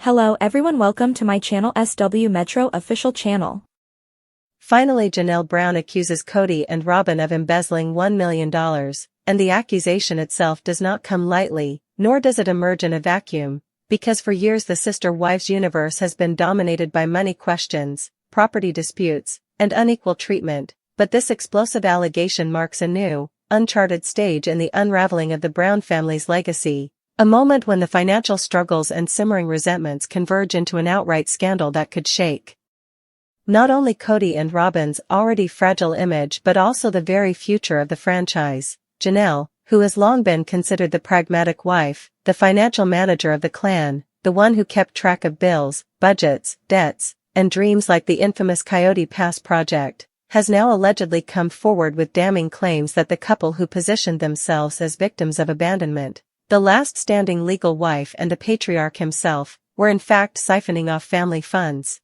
Hello everyone, welcome to my channel SW Metro official channel. Finally, Janelle Brown accuses Kody and Robyn of embezzling $1 million, and the accusation itself does not come lightly, nor does it emerge in a vacuum, because for years the sister-wives universe has been dominated by money questions, property disputes, and unequal treatment, but this explosive allegation marks a new, uncharted stage in the unraveling of the Brown family's legacy. A moment when the financial struggles and simmering resentments converge into an outright scandal that could shake not only Kody and Robyn's already fragile image but also the very future of the franchise. Janelle, who has long been considered the pragmatic wife, the financial manager of the clan, the one who kept track of bills, budgets, debts, and dreams like the infamous Coyote Pass project, has now allegedly come forward with damning claims that the couple who positioned themselves as victims of abandonment, the last standing legal wife and the patriarch himself, were in fact siphoning off family funds,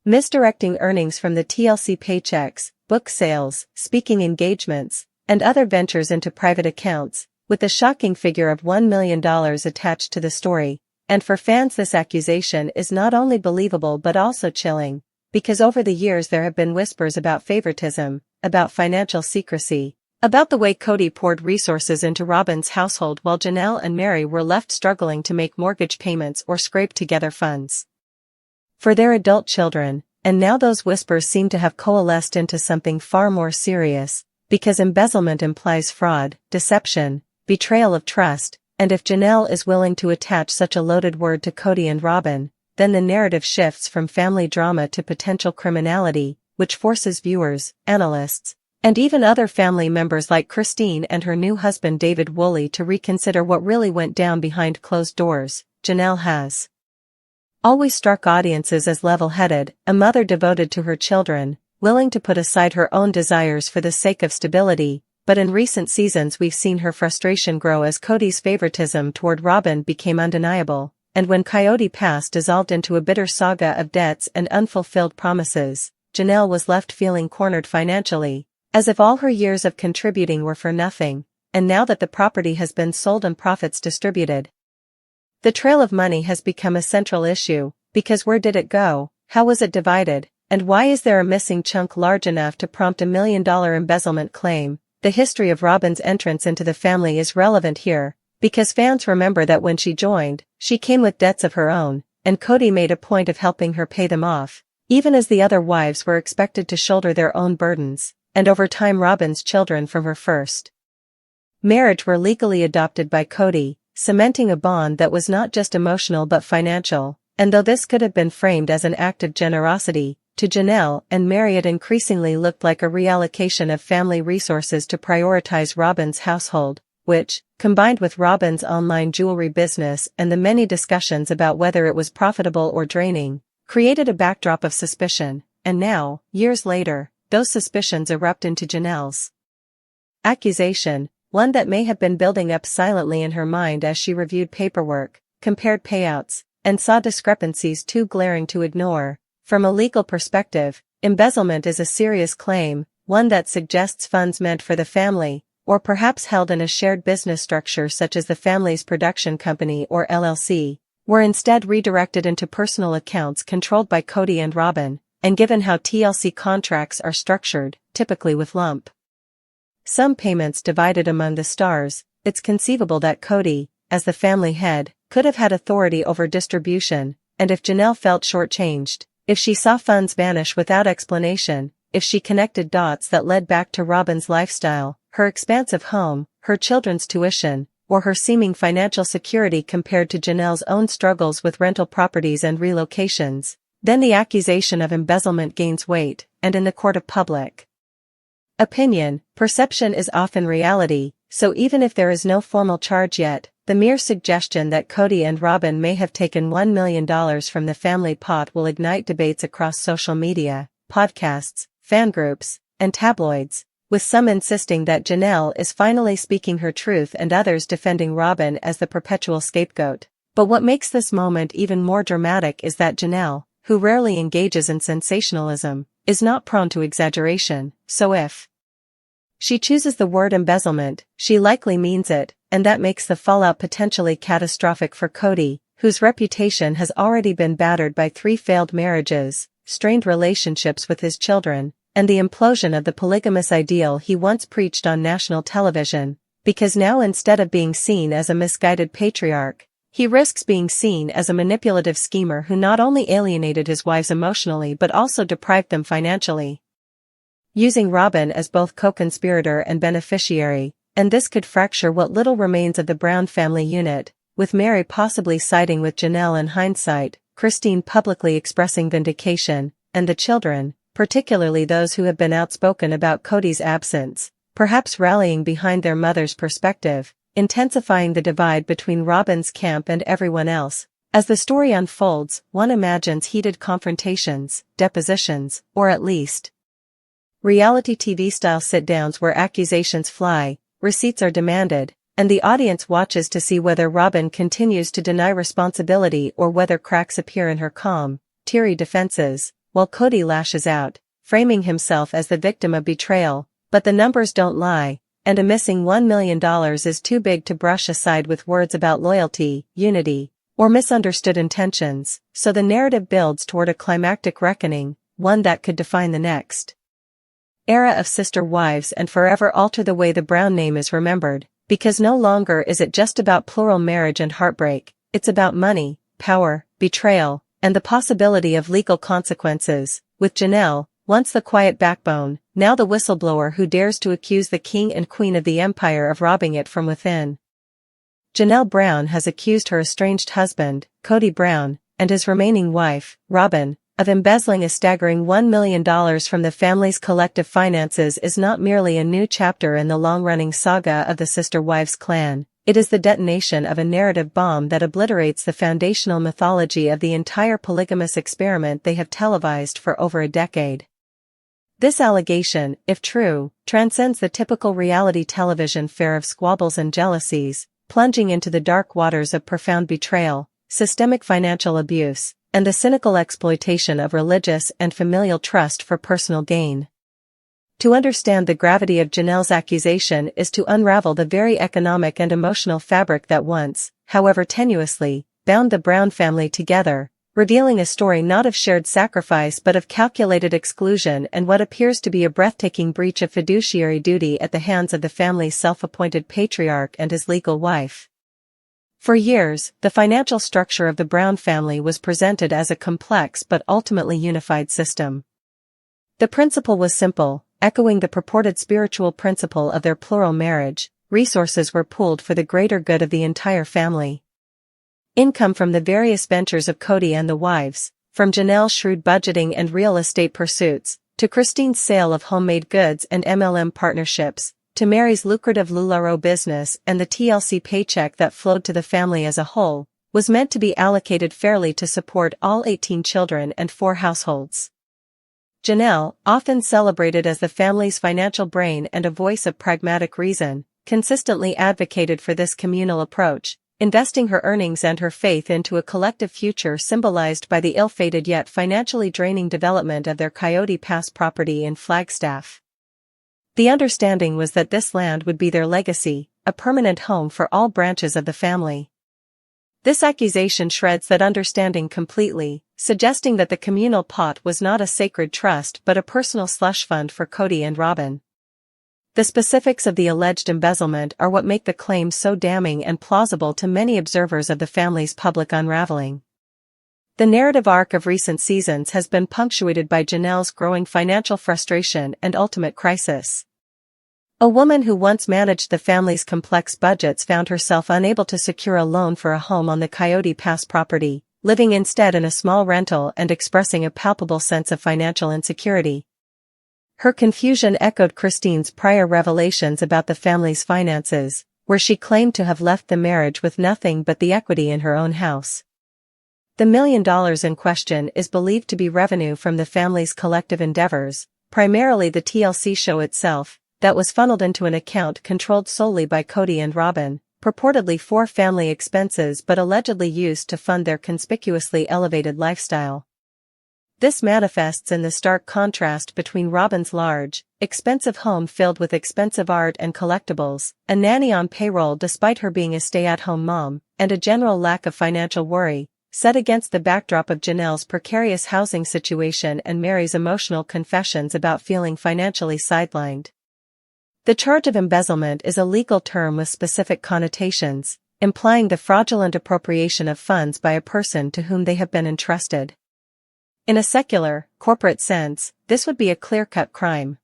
misdirecting earnings from the TLC paychecks, book sales, speaking engagements, and other ventures into private accounts, with the shocking figure of $1 million attached to the story. And for fans, this accusation is not only believable but also chilling, because over the years there have been whispers about favoritism, about financial secrecy, about the way Kody poured resources into Robyn's household while Janelle and Mary were left struggling to make mortgage payments or scrape together funds for their adult children, and now those whispers seem to have coalesced into something far more serious, because embezzlement implies fraud, deception, betrayal of trust, and if Janelle is willing to attach such a loaded word to Kody and Robyn, then the narrative shifts from family drama to potential criminality, which forces viewers, analysts, and even other family members like Christine and her new husband David Woolley to reconsider what really went down behind closed doors. Janelle has always struck audiences as level-headed, a mother devoted to her children, willing to put aside her own desires for the sake of stability, but in recent seasons we've seen her frustration grow as Kody's favoritism toward Robyn became undeniable, and when Coyote Pass dissolved into a bitter saga of debts and unfulfilled promises, Janelle was left feeling cornered financially, as if all her years of contributing were for nothing, and now that the property has been sold and profits distributed, the trail of money has become a central issue, because where did it go, how was it divided, and why is there a missing chunk large enough to prompt $1 million embezzlement claim? The history of Robyn's entrance into the family is relevant here, because fans remember that when she joined, she came with debts of her own, and Kody made a point of helping her pay them off, even as the other wives were expected to shoulder their own burdens. And over time Robyn's children from her first marriage were legally adopted by Kody, cementing a bond that was not just emotional but financial, and though this could have been framed as an act of generosity, to Janelle and Mary it increasingly looked like a reallocation of family resources to prioritize Robyn's household, which, combined with Robyn's online jewelry business and the many discussions about whether it was profitable or draining, created a backdrop of suspicion. And now, years later, those suspicions erupt into Janelle's accusation, one that may have been building up silently in her mind as she reviewed paperwork, compared payouts, and saw discrepancies too glaring to ignore. From a legal perspective, embezzlement is a serious claim, one that suggests funds meant for the family, or perhaps held in a shared business structure such as the family's production company or LLC, were instead redirected into personal accounts controlled by Kody and Robyn. And given how TLC contracts are structured, typically with lump sum payments divided among the stars, it's conceivable that Kody, as the family head, could have had authority over distribution, and if Janelle felt shortchanged, if she saw funds vanish without explanation, if she connected dots that led back to Robyn's lifestyle, her expansive home, her children's tuition, or her seeming financial security compared to Janelle's own struggles with rental properties and relocations, then the accusation of embezzlement gains weight, and in the court of public opinion, perception is often reality, so even if there is no formal charge yet, the mere suggestion that Kody and Robyn may have taken $1 million from the family pot will ignite debates across social media, podcasts, fan groups, and tabloids, with some insisting that Janelle is finally speaking her truth and others defending Robyn as the perpetual scapegoat. But what makes this moment even more dramatic is that Janelle, who rarely engages in sensationalism, is not prone to exaggeration, so if she chooses the word embezzlement, she likely means it, and that makes the fallout potentially catastrophic for Kody, whose reputation has already been battered by 3 failed marriages, strained relationships with his children, and the implosion of the polygamous ideal he once preached on national television, because now instead of being seen as a misguided patriarch, he risks being seen as a manipulative schemer who not only alienated his wives emotionally but also deprived them financially. Using Robyn as both co-conspirator and beneficiary, and this could fracture what little remains of the Brown family unit, with Mary possibly siding with Janelle in hindsight, Christine publicly expressing vindication, and the children, particularly those who have been outspoken about Kody's absence, perhaps rallying behind their mother's perspective, intensifying the divide between Robyn's camp and everyone else. As the story unfolds, one imagines heated confrontations, depositions, or at least reality TV-style sit-downs where accusations fly, receipts are demanded, and the audience watches to see whether Robyn continues to deny responsibility or whether cracks appear in her calm, teary defenses, while Kody lashes out, framing himself as the victim of betrayal. But the numbers don't lie, and a missing $1 million is too big to brush aside with words about loyalty, unity, or misunderstood intentions, so the narrative builds toward a climactic reckoning, one that could define the next era of sister wives and forever alter the way the Brown name is remembered, because no longer is it just about plural marriage and heartbreak, it's about money, power, betrayal, and the possibility of legal consequences, with Janelle, once the quiet backbone, now the whistleblower who dares to accuse the king and queen of the empire of robbing it from within. Janelle Brown has accused her estranged husband, Kody Brown, and his remaining wife, Robyn, of embezzling a staggering $1 million from the family's collective finances. Is not merely a new chapter in the long-running saga of the Sister Wives clan, it is the detonation of a narrative bomb that obliterates the foundational mythology of the entire polygamous experiment they have televised for over a decade. This allegation, if true, transcends the typical reality television fare of squabbles and jealousies, plunging into the dark waters of profound betrayal, systemic financial abuse, and the cynical exploitation of religious and familial trust for personal gain. To understand the gravity of Janelle's accusation is to unravel the very economic and emotional fabric that once, however tenuously, bound the Brown family together, revealing a story not of shared sacrifice but of calculated exclusion and what appears to be a breathtaking breach of fiduciary duty at the hands of the family's self-appointed patriarch and his legal wife. For years, the financial structure of the Brown family was presented as a complex but ultimately unified system. The principle was simple, echoing the purported spiritual principle of their plural marriage: resources were pooled for the greater good of the entire family. Income from the various ventures of Kody and the wives, from Janelle's shrewd budgeting and real estate pursuits, to Christine's sale of homemade goods and MLM partnerships, to Mary's lucrative LuLaRoe business and the TLC paycheck that flowed to the family as a whole, was meant to be allocated fairly to support all 18 children and 4 households. Janelle, often celebrated as the family's financial brain and a voice of pragmatic reason, consistently advocated for this communal approach, investing her earnings and her faith into a collective future symbolized by the ill-fated yet financially draining development of their Coyote Pass property in Flagstaff. The understanding was that this land would be their legacy, a permanent home for all branches of the family. This accusation shreds that understanding completely, suggesting that the communal pot was not a sacred trust but a personal slush fund for Kody and Robyn. The specifics of the alleged embezzlement are what make the claim so damning and plausible to many observers of the family's public unraveling. The narrative arc of recent seasons has been punctuated by Janelle's growing financial frustration and ultimate crisis. A woman who once managed the family's complex budgets found herself unable to secure a loan for a home on the Coyote Pass property, living instead in a small rental and expressing a palpable sense of financial insecurity. Her confusion echoed Christine's prior revelations about the family's finances, where she claimed to have left the marriage with nothing but the equity in her own house. The $1 million in question is believed to be revenue from the family's collective endeavors, primarily the TLC show itself, that was funneled into an account controlled solely by Kody and Robyn, purportedly for family expenses but allegedly used to fund their conspicuously elevated lifestyle. This manifests in the stark contrast between Robyn's large, expensive home filled with expensive art and collectibles, a nanny on payroll despite her being a stay-at-home mom, and a general lack of financial worry, set against the backdrop of Janelle's precarious housing situation and Mary's emotional confessions about feeling financially sidelined. The charge of embezzlement is a legal term with specific connotations, implying the fraudulent appropriation of funds by a person to whom they have been entrusted. In a secular, corporate sense, this would be a clear-cut crime.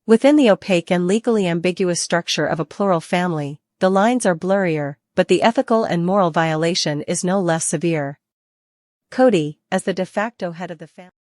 Within the opaque and legally ambiguous structure of a plural family, the lines are blurrier, but the ethical and moral violation is no less severe. Kody, as the de facto head of the family,